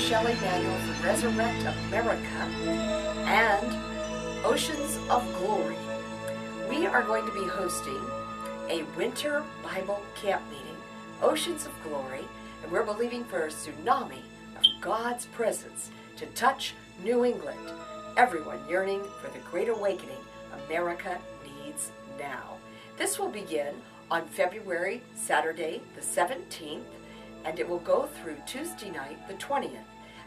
Shelley Manual for Resurrect America and Oceans of Glory. We are going to be hosting a winter Bible camp meeting, Oceans of Glory, and we're believing for a tsunami of God's presence to touch New England. Everyone yearning for the great awakening America needs now. This will begin on Saturday the 17th, and it will go through Tuesday night the 20th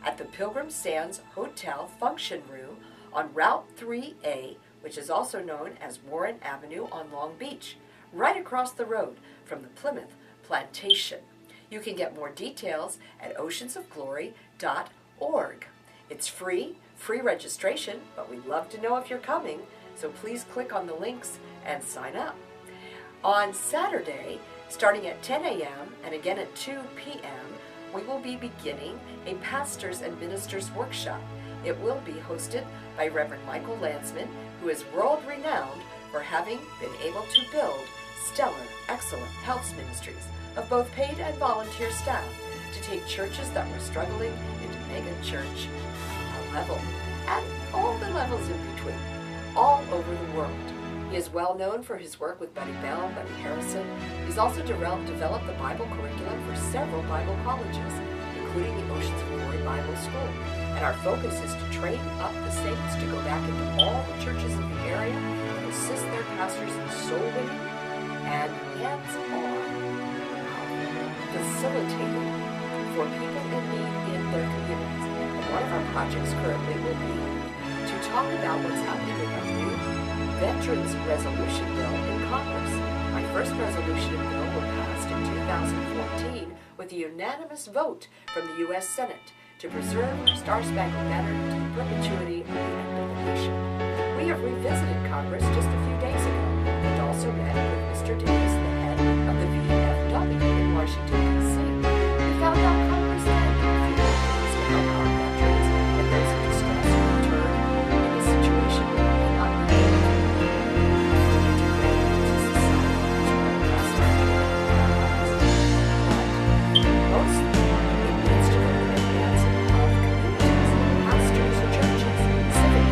at the Pilgrim Sands Hotel Function Room on Route 3A, which is also known as Warren Avenue on Long Beach, right across the road from the Plymouth Plantation. You can get more details at oceansofglory.org. It's free registration, but we'd love to know if you're coming, so please click on the links and sign up. On Saturday, starting at 10 a.m. and again at 2 p.m., we will be beginning a Pastors and Ministers Workshop. It will be hosted by Reverend Michael Landsman, who is world-renowned for having been able to build stellar, excellent health ministries of both paid and volunteer staff to take churches that were struggling into mega church level and all the levels in between, all over the world. He is well known for his work with Buddy Bell, Buddy Harrison. He's also developed the Bible curriculum for several Bible colleges, including the Oceans of Glory Bible School. And our focus is to train up the saints to go back into all the churches in the area and assist their pastors in soul winning and hands-on facilitating for people in need in their communities. And one of our projects currently will be to talk about what's happening with our new Veterans Resolution Bill in Congress. My first resolution and bill were passed in 2014 with a unanimous vote from the U.S. Senate to preserve our Star-Spangled Banner to the perpetuity of the end of the nation. We have revisited Congress just a few days ago and also met with Mr. Davis, the head of the VFW in Washington, D.C. We found out Congress had a few things to help our veterans and those in distress who return in a situation where they may not be able to integrate into society to the best of their abilities. But mostly, it needs to go to the hands of communities, pastors, churches, civic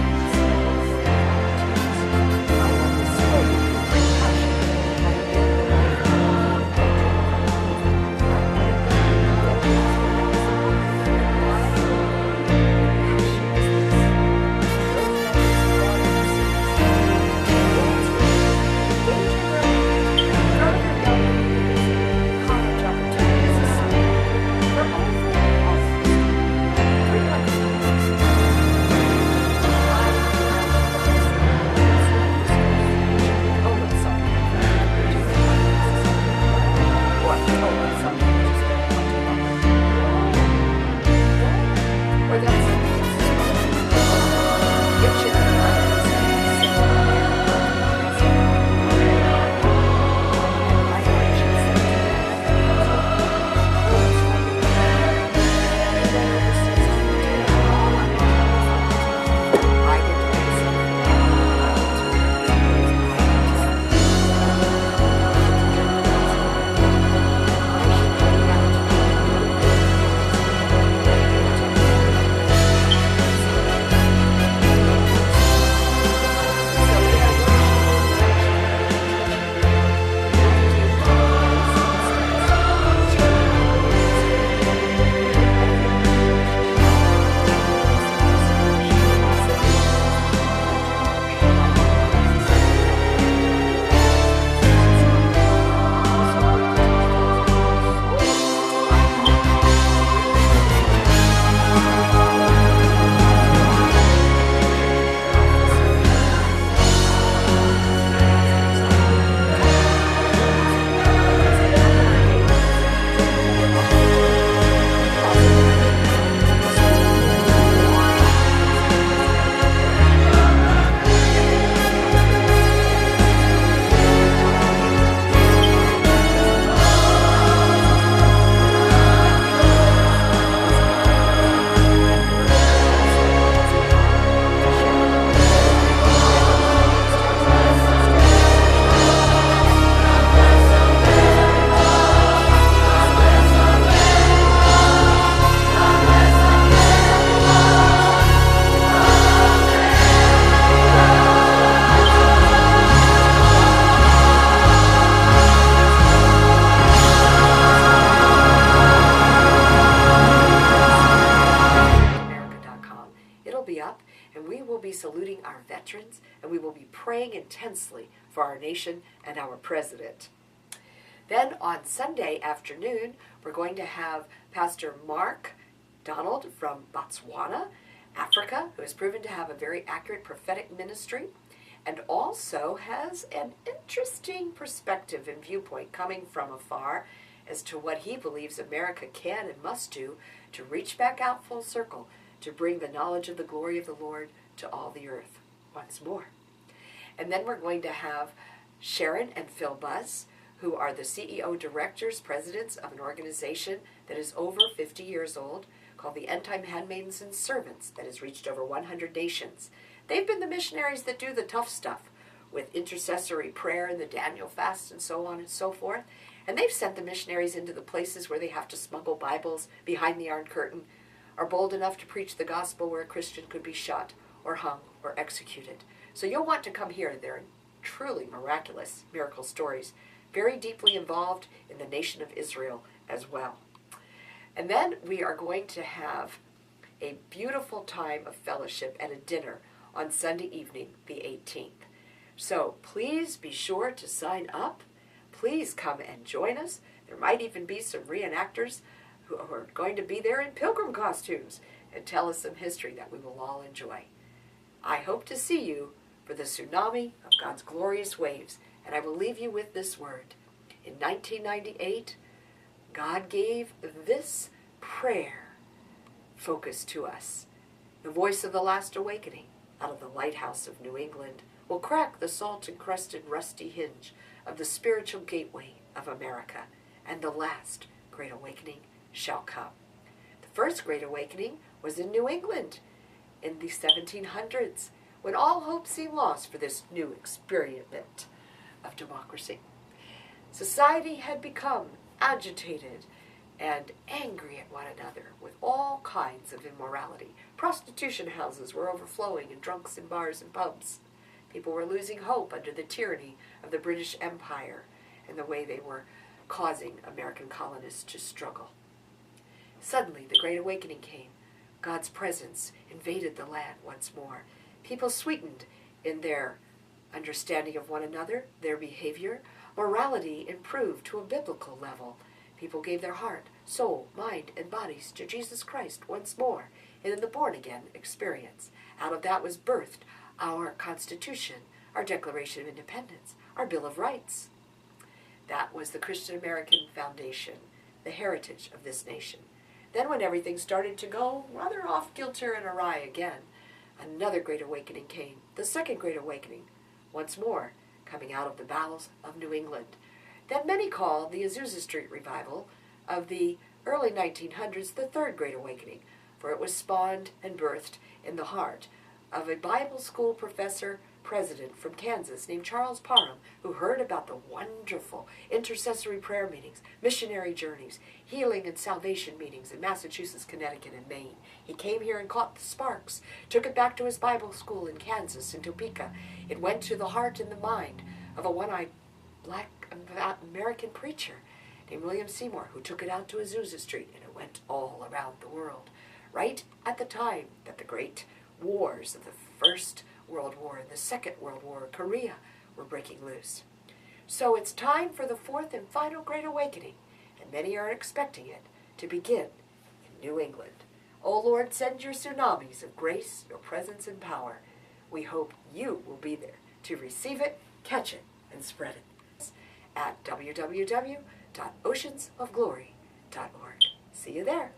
celebrating our veterans, and we will be praying intensely for our nation and our president. Then on Sunday afternoon, we're going to have Pastor Mark Donald from Botswana, Africa, who has proven to have a very accurate prophetic ministry and also has an interesting perspective and viewpoint coming from afar as to what he believes America can and must do to reach back out full circle, to bring the knowledge of the glory of the Lord to all the earth once more. And then we're going to have Sharon and Phil Buzz, who are the CEO directors, presidents of an organization that is over 50 years old, called the End Time Handmaidens and Servants, that has reached over 100 nations. They've been the missionaries that do the tough stuff with intercessory prayer and the Daniel fast and so on and so forth. And they've sent the missionaries into the places where they have to smuggle Bibles behind the Iron Curtain, are bold enough to preach the gospel where a Christian could be shot or hung or executed. So you'll want to come here. They're truly miraculous miracle stories, very deeply involved in the nation of Israel as well. And then we are going to have a beautiful time of fellowship and a dinner on Sunday evening, the 18th. So please be sure to sign up. Please come and join us. There might even be some reenactors who are going to be there in pilgrim costumes and tell us some history that we will all enjoy. I hope to see you for the tsunami of God's glorious waves, and I will leave you with this word. In 1998, God gave this prayer focus to us. The voice of the last awakening out of the lighthouse of New England will crack the salt-encrusted rusty hinge of the spiritual gateway of America, and the last great awakening shall come. The first great awakening was in New England in the 1700s, when all hope seemed lost for this new experiment of democracy. Society had become agitated and angry at one another with all kinds of immorality. Prostitution houses were overflowing and drunks in bars and pubs. People were losing hope under the tyranny of the British Empire and the way they were causing American colonists to struggle. Suddenly, the Great Awakening came. God's presence invaded the land once more. People sweetened in their understanding of one another, their behavior. Morality improved to a biblical level. People gave their heart, soul, mind, and bodies to Jesus Christ once more in the born-again experience. Out of that was birthed our Constitution, our Declaration of Independence, our Bill of Rights. That was the Christian American foundation, the heritage of this nation. Then when everything started to go rather off-kilter and awry again, another Great Awakening came, the Second Great Awakening, once more coming out of the bowels of New England. That many call the Azusa Street Revival of the early 1900s the Third Great Awakening, for it was spawned and birthed in the heart of a Bible school professor president from Kansas named Charles Parham, who heard about the wonderful intercessory prayer meetings, missionary journeys, healing and salvation meetings in Massachusetts, Connecticut, and Maine. He came here and caught the sparks, took it back to his Bible school in Kansas, in Topeka. It went to the heart and the mind of a one-eyed black American preacher named William Seymour, who took it out to Azusa Street, and it went all around the world, right at the time that the great wars of the First World War and the Second World War, Korea, were breaking loose. So it's time for the fourth and final Great Awakening, and many are expecting it to begin in New England. O Lord, send your tsunamis of grace, your presence and power. We hope you will be there to receive it, catch it, and spread it at www.oceansofglory.org. See you there.